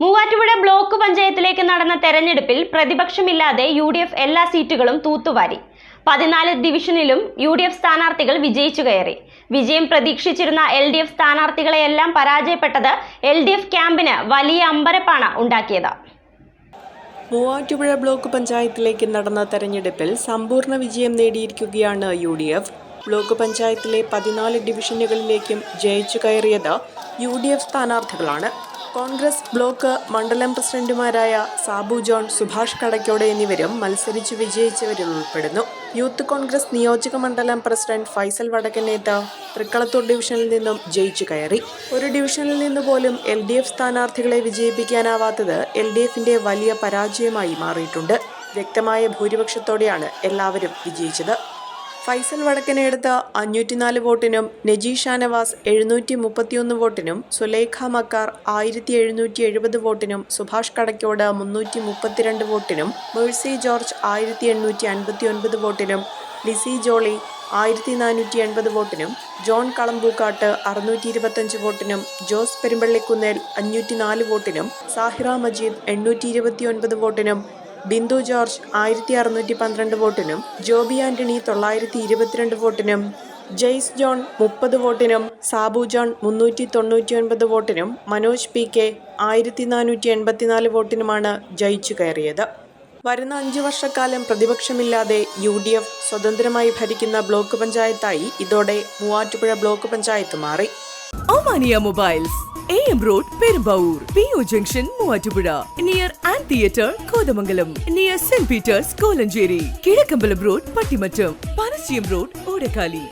Muvattupuzha block പഞ്ചായത്തിലേക്ക് നടന്ന തെരഞ്ഞെടുപ്പിൽ പ്രതിപക്ഷമില്ലാതെ UDF എല്ലാ സീറ്റുകളും തൂത്തുവാരി. 14 ഡിവിഷനിലും UDF സ്ഥാനാർത്ഥികൾ വിജയിച്ചു കയറി. വിജയം പ്രതീക്ഷിച്ചിരുന്ന LDF സ്ഥാനാർത്ഥികളെയെല്ലാം പരാജയപ്പെട്ടത് LDF ക്യാമ്പിന് വലിയ അമ്പരപ്പാണ് ഉണ്ടാക്കിയത്. മൂവാറ്റുപുഴ ബ്ലോക്ക് പഞ്ചായത്തിലേക്ക് നടന്ന തെരഞ്ഞെടുപ്പിൽ സമ്പൂർണ്ണ വിജയം നേടിയിരിക്കുകയാണ് UDF. ബ്ലോക്ക് പഞ്ചായത്തിലെ 14 ഡിവിഷനുകളിലേക്കും ജയിച്ചു കയറിയത് UDF സ്ഥാനാർത്ഥികളാണ്. കോൺഗ്രസ് ബ്ലോക്ക് മണ്ഡലം പ്രസിഡന്റുമാരായ സാബു ജോൺ, സുഭാഷ് കടയ്ക്കോട് എന്നിവരും മത്സരിച്ച് വിജയിച്ചവരിൽ ഉൾപ്പെടുന്നു. യൂത്ത് കോൺഗ്രസ് നിയോജക മണ്ഡലം പ്രസിഡന്റ് ഫൈസൽ വടക്കനേത്ത് തൃക്കളത്തൂർ ഡിവിഷനിൽ നിന്നും ജയിച്ചു കയറി. ഒരു ഡിവിഷനിൽ നിന്ന് പോലും LDF സ്ഥാനാർത്ഥികളെ വിജയിപ്പിക്കാനാവാത്തത് LDFിന്റെ വലിയ പരാജയമായി മാറിയിട്ടുണ്ട്. വ്യക്തമായ ഭൂരിപക്ഷത്തോടെയാണ് എല്ലാവരും വിജയിച്ചത്. ഫൈസൽ വടക്കനെടുത്ത 504 വോട്ടിനും നജീ ഷാനവാസ് 731 വോട്ടിനും സുലൈഖ മക്കാർ 1770 വോട്ടിനും സുഭാഷ് കടയ്ക്കോട് 332 വോട്ടിനും മേഴ്സി ജോർജ് 1859 വോട്ടിനും ലിസി ജോളി 1480 വോട്ടിനും ജോൺ കളമ്പൂക്കാട്ട് 625 വോട്ടിനും ജോസ് പെരുമ്പള്ളിക്കുന്നേൽ 504 വോട്ടിനും സാഹിറ മജീദ് 829 വോട്ടിനും ബിന്ദു ജോർജ് 1612 വോട്ടിനും ജോബി ആന്റണി 922 വോട്ടിനും ജെയ്സ് ജോൺ 30 വോട്ടിനും സാബു ജോൺ 399 വോട്ടിനും മനോജ് PK 1484 വോട്ടിനുമാണ് ജയിച്ചു കയറിയത്. വരുന്ന 5 വർഷക്കാലം പ്രതിപക്ഷമില്ലാതെ UDF സ്വതന്ത്രമായി ഭരിക്കുന്ന ബ്ലോക്ക് പഞ്ചായത്തായി ഇതോടെ മൂവാറ്റുപുഴ ബ്ലോക്ക് പഞ്ചായത്ത് മാറി. Omania mobiles, AM Road, Perumbaur, PO Junction, Muvatupuzha, near Ant Theatre, Kodamangalam, near St. Peter's, Kolanjeri, Kidakkambalam Road, Pattimattam, Panachiyam Road, Odakali.